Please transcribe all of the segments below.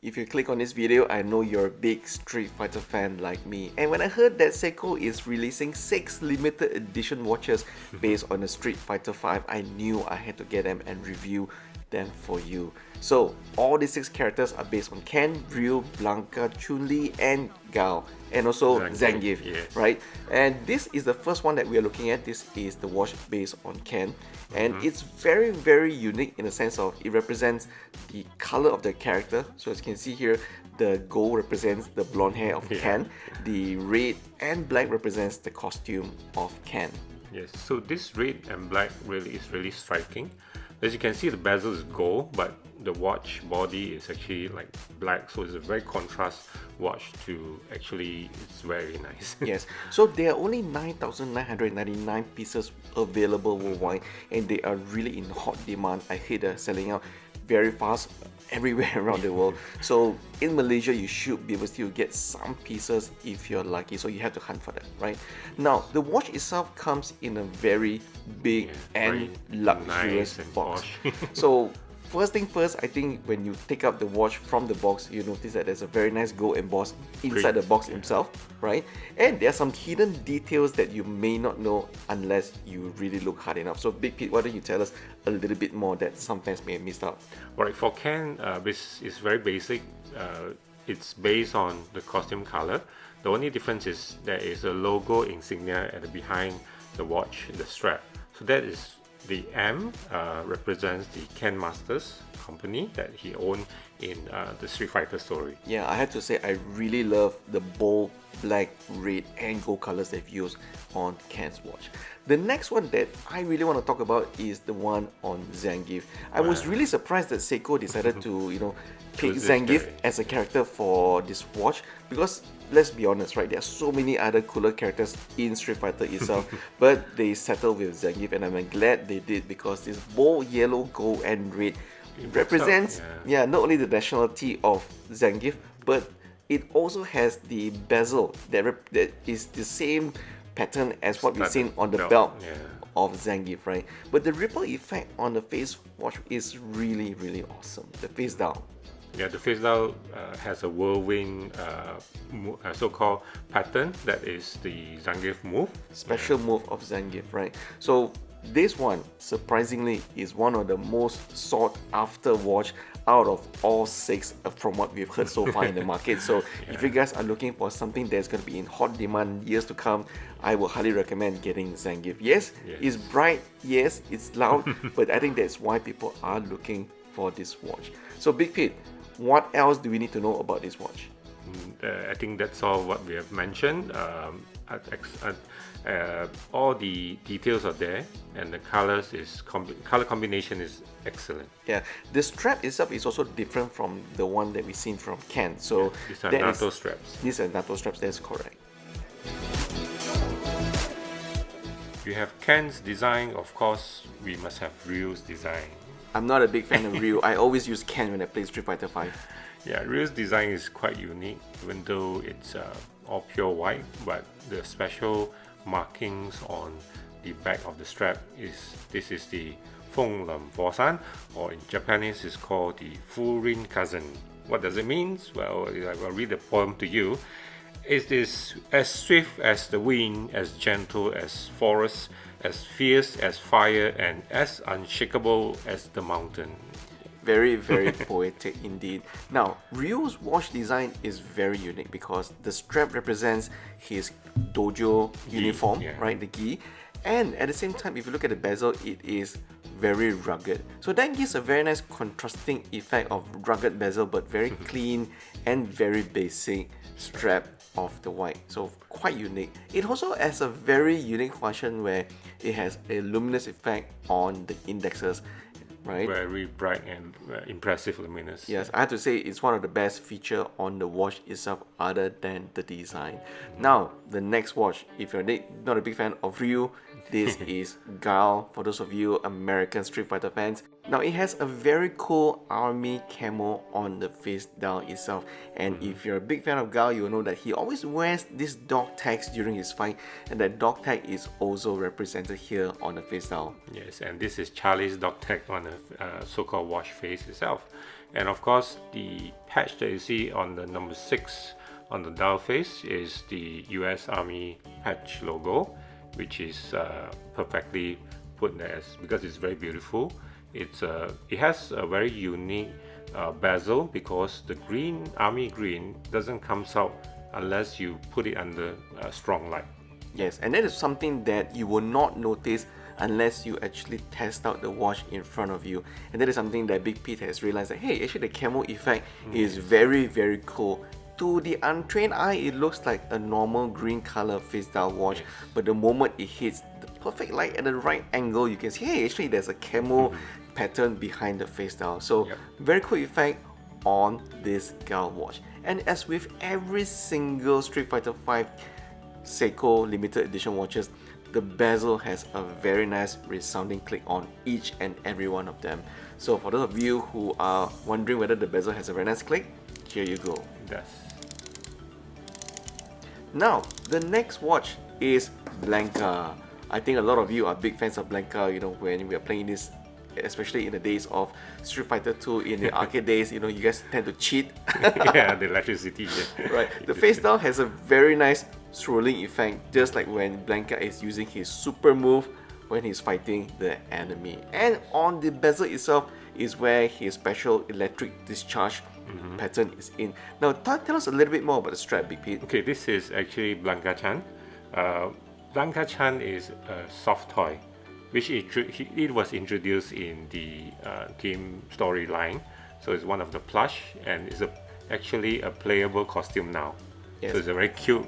if you click on this video, I know you're a big Street Fighter fan like me. And when I heard that Seiko is releasing 6 limited edition watches based on the Street Fighter 5, I knew I had to get them and review them for you. So all these 6 characters are based on Ken, Ryu, Blanka, Chun-Li and Guile, and also Zangief, yes. right? And this is the first one that we are looking at. This is the watch based on Ken, and it's very, very unique in the sense of it represents the color of the character. So as you can see here, the gold represents the blonde hair of Ken, the red and black represents the costume of Ken. Yes, so this red and black is really striking. As you can see, the bezel is gold, but the watch body is actually like black, so it's a very contrast watch to actually, it's very nice. Yes, so there are only 9,999 pieces available worldwide, and they are really in hot demand. I hear they're selling out very fast everywhere around the world. So in Malaysia, you should be able to get some pieces if you're lucky, so you have to hunt for that, right? Now, the watch itself comes in a very big and luxurious nice box. So first thing first, I think when you take out the watch from the box, you notice that there's a very nice gold emboss inside the box itself, right? And there are some hidden details that you may not know unless you really look hard enough. So Big Pete, why don't you tell us a little bit more that some fans may have missed out? Right, for Ken, this is very basic. It's based on the costume color. The only difference is there is a logo insignia at the behind the watch, the strap. So that is the M represents the Ken Masters company that he owned in the Street Fighter story. Yeah, I have to say I really love the bold black, red and gold colors they've used on Ken's watch. The next one that I really want to talk about is the one on Zangief. I was really surprised that Seiko decided to, pick Zangief as a character for this watch, because let's be honest, right, there are so many other cooler characters in Street Fighter itself, but they settled with Zangief, and I'm glad they did, because this bold yellow, gold and red represents not only the nationality of Zangief, but it also has the bezel that is the same pattern as what we've seen on the belt of Zangief, right? But the ripple effect on the face watch is really, really awesome. The face dial. Yeah, the face dial has a whirlwind so-called pattern that is the Zangief move. Special move of Zangief, right? So this one, surprisingly, is one of the most sought after watch out of all 6 from what we've heard so far in the market. So if you guys are looking for something that's going to be in hot demand years to come, I will highly recommend getting Zangief. Yes, it's bright, yes, it's loud, but I think that's why people are looking for this watch. So Big Pete, what else do we need to know about this watch? I think that's all what we have mentioned. All the details are there, and the colors color combination is excellent. Yeah, the strap itself is also different from the one that we've seen from Ken. So these are NATO straps. These are NATO straps. That's correct. You have Ken's design, of course. We must have Ryu's design. I'm not a big fan of Ryu. I always use Ken when I play Street Fighter 5. Yeah, Ryu's design is quite unique, even though it's all pure white, but the special markings on the back of the strap this is the Feng Lam Fosan, or in Japanese is called the Furin Cousin. What does it mean? Well, I will read the poem to you. It is as swift as the wind, as gentle as forest, as fierce as fire, and as unshakable as the mountain. Very, very poetic indeed. Now, Ryu's watch design is very unique because the strap represents his dojo uniform, right, the gi, and at the same time, if you look at the bezel, it is very rugged. So that gives a very nice contrasting effect of rugged bezel, but very clean and very basic strap of the white. So quite unique. It also has a very unique function where it has a luminous effect on the indexes. Right? Very bright and impressive luminous. Yes, I have to say it's one of the best feature on the watch itself other than the design. Now, the next watch, if you're not a big fan of Ryu, this is Guile, for those of you American Street Fighter fans. Now, it has a very cool army camo on the face dial itself. And if you're a big fan of Guile, you'll know that he always wears this dog tags during his fight. And that dog tag is also represented here on the face dial. Yes, and this is Charlie's dog tag on the so-called watch face itself. And of course, the patch that you see on the number 6 on the dial face is the US Army patch logo, which is perfectly put there because it's very beautiful. It has a very unique bezel because the green, army green, doesn't come out unless you put it under strong light. Yes, and that is something that you will not notice unless you actually test out the watch in front of you. And that is something that Big Pete has realized that, hey, actually the camo effect is very, very cool. To the untrained eye, it looks like a normal green color face dial watch, but the moment it hits the perfect light at the right angle, you can see, hey, actually there's a camo pattern behind the face dial. So very cool effect on this Guile watch. And as with every single Street Fighter V Seiko limited edition watches, the bezel has a very nice resounding click on each and every one of them. So for those of you who are wondering whether the bezel has a very nice click, here you go. It does. Now, the next watch is Blanka. I think a lot of you are big fans of Blanka, you know, when we are playing this, especially in the days of Street Fighter 2 in the arcade days, you know, you guys tend to cheat. Yeah, the electricity. Right. The face down has a very nice swirling effect, just like when Blanka is using his super move when he's fighting the enemy. And on the bezel itself is where his special electric discharge pattern is in. Now, tell us a little bit more about the strap, Big Pete. Okay, this is actually Blanka-chan. Blanka-chan is a soft toy, which it was introduced in the game storyline. So it's one of the plush, and it's actually a playable costume now. Yes. So it's a very cute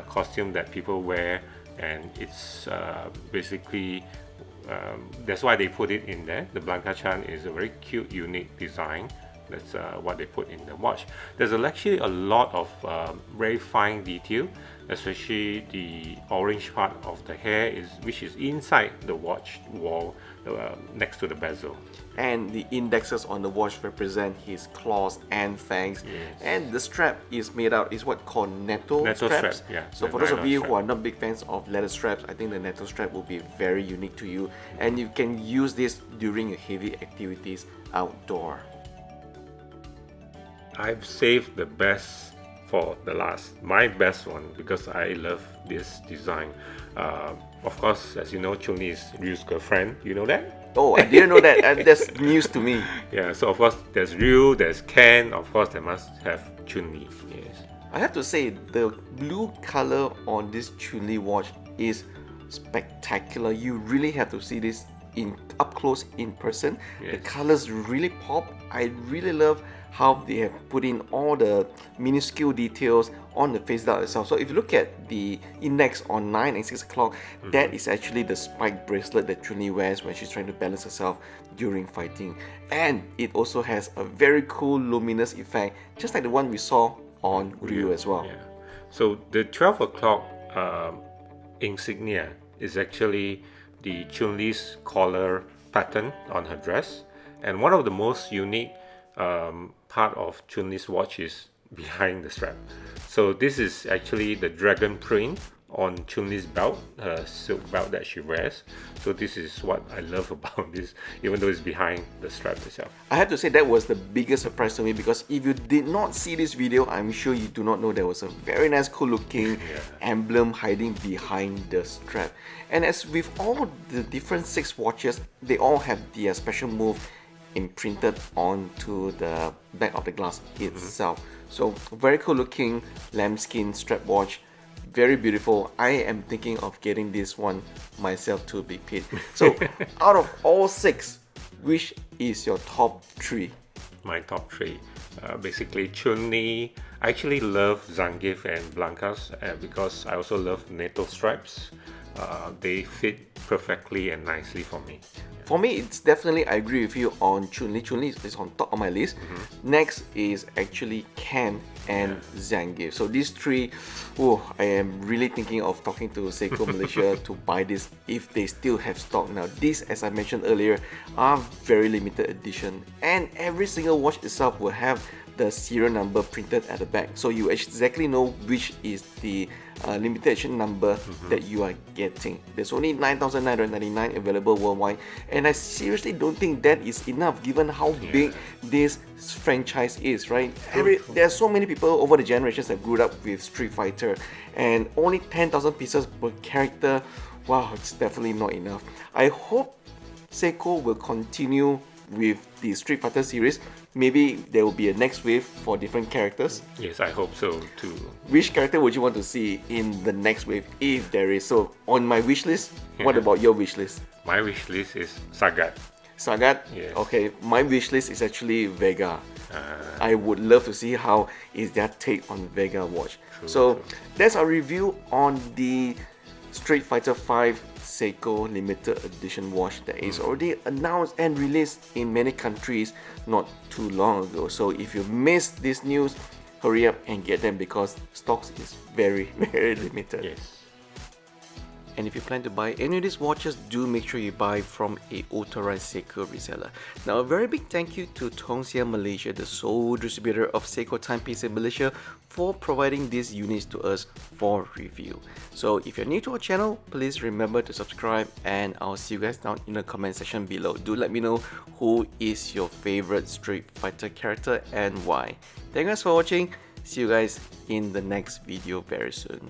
costume that people wear, and it's basically that's why they put it in there. The Blanka-chan is a very cute, unique design. That's what they put in the watch. There's actually a lot of very fine detail, especially the orange part of the hair which is inside the watch wall next to the bezel. And the indexes on the watch represent his claws and fangs. Yes. And the strap is made out, is what called netto straps. Strap, yeah. So for those of you who are not big fans of leather straps, I think the netto strap will be very unique to you. And you can use this during your heavy activities outdoor. I've saved the best for the last, my best one, because I love this design. Of course, as you know, Chun-Li is Ryu's girlfriend. You know that? Oh, I didn't know that. That's news to me. Yeah, so of course there's Ryu, there's Ken, of course they must have Chun-Li. Yes. I have to say, the blue color on this Chun-Li watch is spectacular. You really have to see this up close in person. Yes. The colors really pop. I really love how they have put in all the minuscule details on the face dial itself. So if you look at the index on 9 and 6 o'clock, that is actually the spike bracelet that Chun-Li wears when she's trying to balance herself during fighting. And it also has a very cool luminous effect, just like the one we saw on Ryu as well. Yeah. So the 12 o'clock insignia is actually the Chun-Li's collar pattern on her dress. And one of the most unique part of Chun-Li's watch is behind the strap. So this is actually the dragon print on Chun-Li's belt, her silk belt that she wears. So this is what I love about this, even though it's behind the strap itself. I have to say that was the biggest surprise to me, because if you did not see this video, I'm sure you do not know there was a very nice cool looking emblem hiding behind the strap. And as with all the different 6 watches, they all have their special move imprinted onto the back of the glass itself. So very cool looking lambskin strap watch, very beautiful. I am thinking of getting this one myself too, Big Pete. So out of all 6, which is your top 3? My top 3, basically Chun-Li. I actually love Zangief and Blanka's because I also love NATO stripes. They fit perfectly and nicely for me. For me, it's definitely, I agree with you on Chun-Li. Chun-Li is on top of my list. Next is actually Ken and Zangief. So these 3, I am really thinking of talking to Seiko Malaysia to buy this if they still have stock. Now these, as I mentioned earlier, are very limited edition, and every single watch itself will have the serial number printed at the back, so you exactly know which is the limited edition number that you are getting. There's only 9,999 available worldwide, and I seriously don't think that is enough given how big this franchise is, right? There are so many people over the generations that grew up with Street Fighter, and only 10,000 pieces per character. Wow, it's definitely not enough. I hope Seiko will continue with the Street Fighter series. Maybe there will be a next wave for different characters. Yes, I hope so too. Which character would you want to see in the next wave, if there is? So on my wish list, what about your wish list? My wish list is Sagat. Sagat? Yes. Okay, my wish list is actually Vega. I would love to see how is their take on Vega watch. So that's our review on the Street Fighter 5 Seiko limited edition watch that is already announced and released in many countries not too long ago. So if you missed this news, hurry up and get them because stocks is very limited. Yes. And if you plan to buy any of these watches, do make sure you buy from a authorized Seiko reseller. Now, a very big thank you to Thong Sia Malaysia, the sole distributor of Seiko timepiece in Malaysia, for providing these units to us for review. So if you're new to our channel, please remember to subscribe, and I'll see you guys down in the comment section below. Do let me know who is your favorite Street Fighter character and why. Thank you guys for watching. See you guys in the next video very soon.